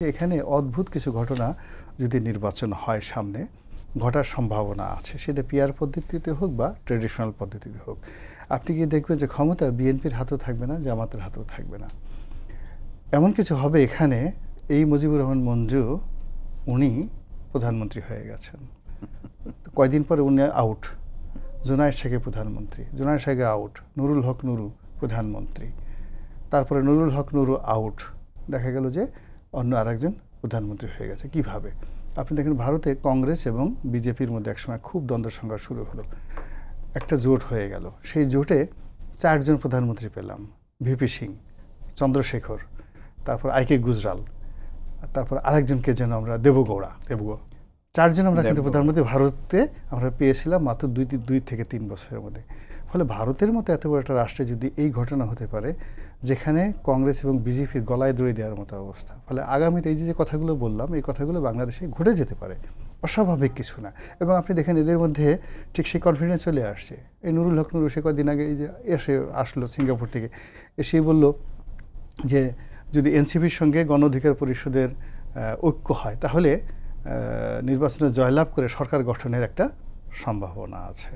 এখানে অদ্ভুত কিছু ঘটনা যদি নির্বাচন হয় সামনে ঘটার সম্ভাবনা আছে, সেটা পিআর পদ্ধতিতে হোক বা ট্র্যাডিশনাল পদ্ধতিতে হোক। আপনি কি দেখবেন যে ক্ষমতা বিএনপির হাতেও থাকবে না, জামাতের হাতেও থাকবে না। এমন কিছু হবে এখানে, এই মুজিবুর রহমান মঞ্জু উনি প্রধানমন্ত্রী হয়ে গেছেন, কয়দিন পরে উনি আউট, জুনায়েদ শেখে প্রধানমন্ত্রী, জুনায়েদ শেখে আউট, নুরুল হক নুরু প্রধানমন্ত্রী, তারপরে নুরুল হক নুরু আউট, দেখা গেল যে অন্য আরেকজন প্রধানমন্ত্রী হয়ে গেছে। কিভাবে? আপনি দেখেন ভারতে কংগ্রেস এবং বিজেপির মধ্যে একসময় খুব দ্বন্দ্ব সংঘাত শুরু হলো, একটা জোট হয়ে গেল, সেই জোটে 4 জন প্রধানমন্ত্রী পেলাম, ভিপি সিং, চন্দ্রশেখর, তারপর আইকে গুজরাল, তারপর আরেকজনকে যেন আমরা দেবগৌড়া, 4 জন আমরা কিন্তু প্রধানমন্ত্রী ভারতে আমরা পেয়েছিলাম মাত্র 2 থেকে 3 বছরের মধ্যে। ফলে ভারতের মতো এত বড় একটা রাষ্ট্রে যদি এই ঘটনা হতে পারে যেখানে কংগ্রেস এবং বিজেপির গলায় দড়ি দেওয়ার মতো অবস্থা, ফলে আগামীতে এই যে কথাগুলো বললাম এই কথাগুলো বাংলাদেশে ঘটে যেতে পারে, অস্বাভাবিক কিছু না। এবং আপনি দেখেন এদের মধ্যে ঠিক সেই কনফিডেন্স চলে আসছে। এই নুরুল হক নুরু সে কদিন আগে আসলো সিঙ্গাপুর থেকে, এসেই বলল যে যদি এনসিপির সঙ্গে গণ অধিকার পরিষদের ঐক্য হয় তাহলে নির্বাচনে জয়লাভ করে সরকার গঠনের একটা সম্ভাবনা আছে।